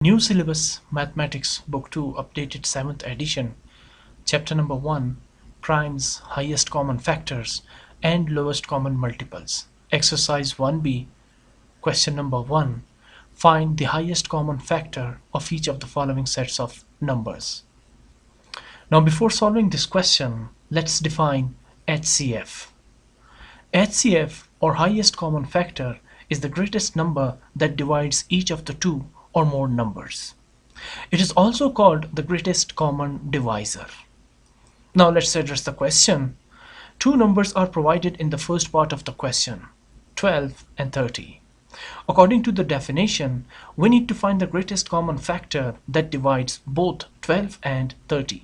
New Syllabus Mathematics Book 2 updated 7th edition, Chapter number 1, Primes, Highest Common Factors and Lowest Common Multiples. Exercise 1b, question number 1. Find the highest common factor of each of the following sets of numbers. Now before solving this question, let's define HCF. HCF, or highest common factor, is the greatest number that divides each of the two or more numbers. It is also called the greatest common divisor. Now let's address the question. Two numbers are provided in the first part of the question, 12 and 30. According to the definition, we need to find the greatest common factor that divides both 12 and 30.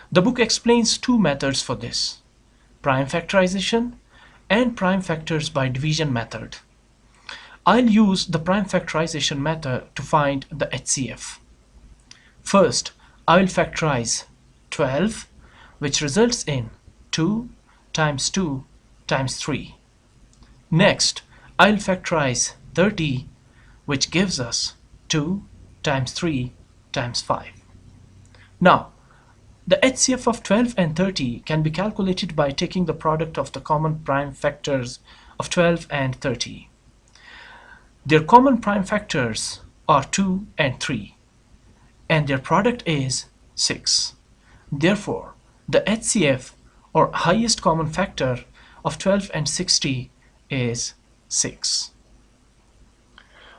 The book explains two methods for this: prime factorization and prime factors by division method. I'll use the prime factorization method to find the HCF. First, I will factorize 12, which results in 2 times 2 times 3. Next, I'll factorize 30, which gives us 2 times 3 times 5. Now, the HCF of 12 and 30 can be calculated by taking the product of the common prime factors of 12 and 30. Their common prime factors are 2 and 3, and their product is 6. Therefore, the HCF, or highest common factor, of 12 and 60 is 6.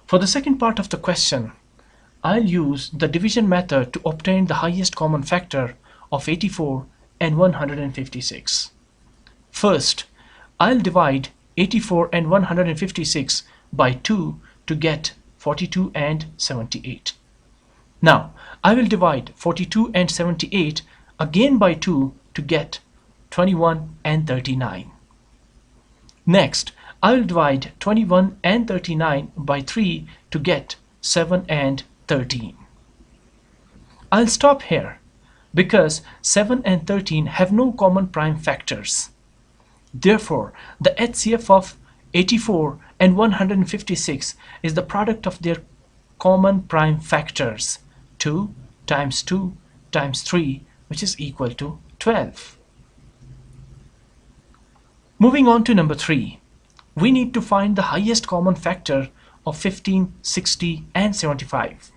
For the second part of the question, I'll use the division method to obtain the highest common factor of 84 and 156. First, I'll divide 84 and 156 by 2 to get 42 and 78. Now, I will divide 42 and 78 again by 2 to get 21 and 39. Next, I will divide 21 and 39 by 3 to get 7 and 13. I'll stop here because 7 and 13 have no common prime factors. Therefore, the HCF of 84 and 156 is the product of their common prime factors, 2 times 2 times 3, which is equal to 12. Moving on to number 3, we need to find the highest common factor of 15, 60 and 75.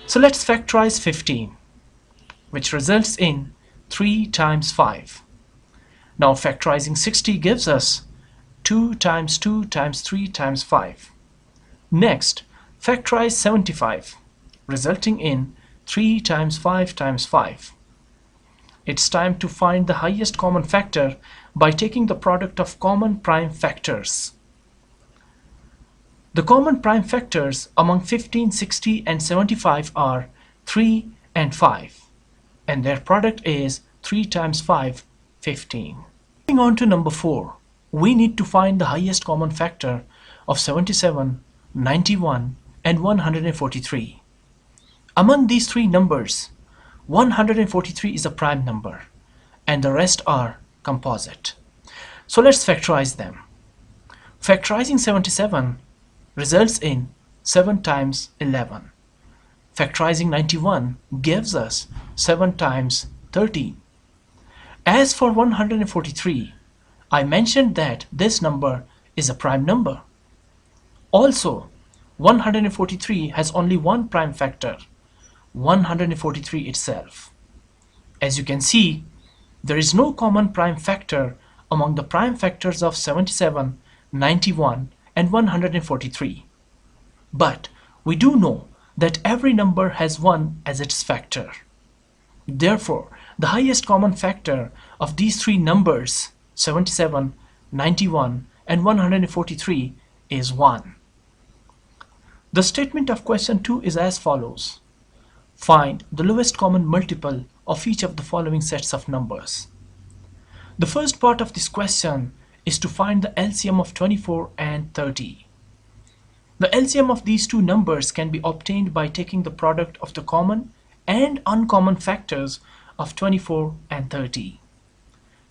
So let's factorize 15, which results in 3 times 5. Now factorizing 60 gives us 2 times 2 times 3 times 5. Next, factorize 75, resulting in 3 times 5 times 5. It's time to find the highest common factor by taking the product of common prime factors. The common prime factors among 15, 60 and 75 are 3 and 5, and their product is 3 times 5, 15. Moving on to number 4, we need to find the highest common factor of 77, 91 and 143. Among these three numbers, 143 is a prime number and the rest are composite. So let's factorize them. Factorizing 77 results in 7 times 11. Factorizing 91 gives us 7 times 13. As for 143, I mentioned that this number is a prime number. Also, 143 has only one prime factor, 143 itself. As you can see, there is no common prime factor among the prime factors of 77, 91 and 143. But we do know that every number has 1 as its factor. Therefore, the highest common factor of these three numbers, 77, 91 and 143, is 1. The statement of question 2 is as follows. Find the lowest common multiple of each of the following sets of numbers. The first part of this question is to find the LCM of 24 and 30. The LCM of these two numbers can be obtained by taking the product of the common and uncommon factors of 24 and 30.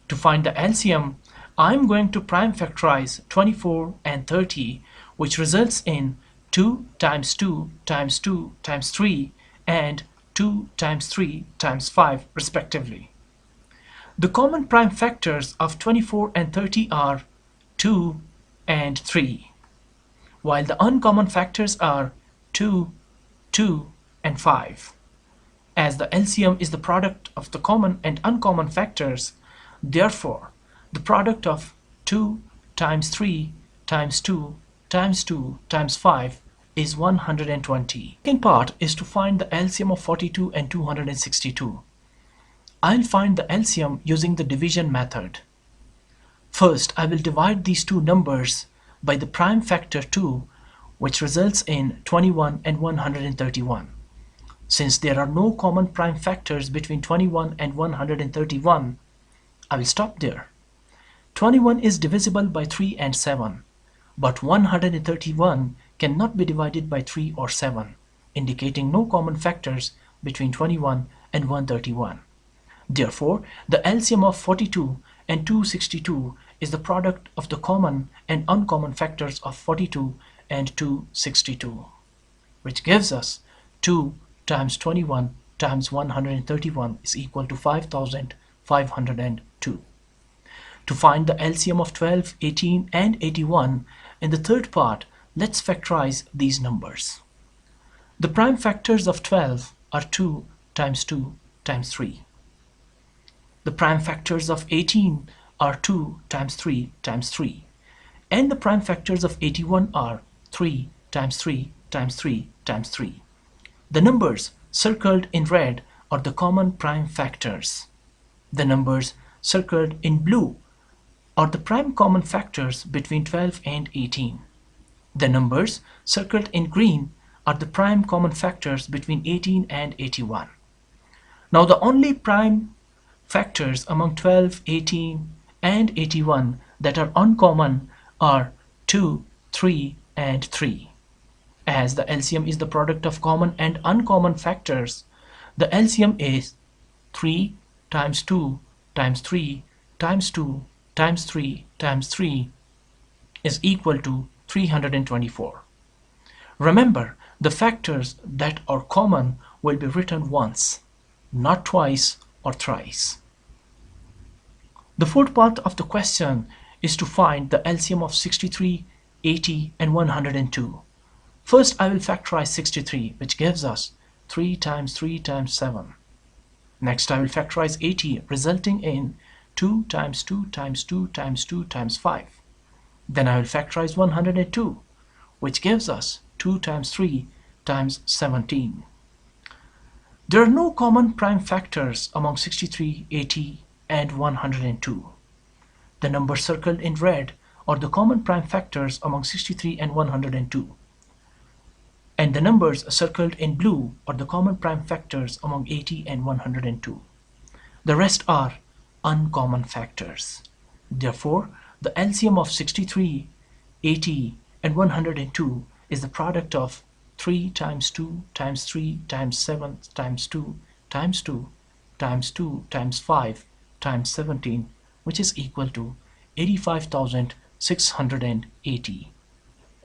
To find the LCM, I'm going to prime factorize 24 and 30, which results in 2 times 2 times 2 times 3 and 2 times 3 times 5 respectively. The common prime factors of 24 and 30 are 2 and 3, while the uncommon factors are 2, 2 and 5. As the LCM is the product of the common and uncommon factors, therefore the product of 2 times 3 times 2 times 2 times 5 is 120. The second part is to find the LCM of 42 and 262. I'll find the LCM using the division method. First, I will divide these two numbers by the prime factor 2, which results in 21 and 131. Since there are no common prime factors between 21 and 131, I will stop there. 21 is divisible by 3 and 7, but 131 cannot be divided by 3 or 7, indicating no common factors between 21 and 131. Therefore, the LCM of 42 and 262 is the product of the common and uncommon factors of 42 and 262, which gives us 2 times 21 times 131 is equal to 5,502. To find the LCM of 12, 18 and 81, in the third part, let's factorize these numbers. The prime factors of 12 are 2 times 2 times 3. The prime factors of 18 are 2 times 3 times 3. And the prime factors of 81 are 3 times 3 times 3 times 3. The numbers circled in red are the common prime factors. The numbers circled in blue are the prime common factors between 12 and 18. The numbers circled in green are the prime common factors between 18 and 81. Now the only prime factors among 12, 18 and 81 that are uncommon are 2, 3 and 3. As the LCM is the product of common and uncommon factors, the LCM is 3 times 2 times 3 times 2 times 3 times 3 is equal to 324. Remember, the factors that are common will be written once, not twice or thrice. The fourth part of the question is to find the LCM of 63, 80 and 102. First, I will factorize 63, which gives us 3 times 3 times 7. Next, I will factorize 80, resulting in 2 times 2 times 2 times 2 times 5. Then I will factorize 102, which gives us 2 times 3 times 17. There are no common prime factors among 63, 80, and 102. The numbers circled in red are the common prime factors among 63 and 102. And the numbers circled in blue are the common prime factors among 80 and 102. The rest are uncommon factors. Therefore, the LCM of 63, 80, and 102 is the product of 3 times 2 times 3 times 7 times 2 times 2 times 2 times 5 times 17, which is equal to 85,680.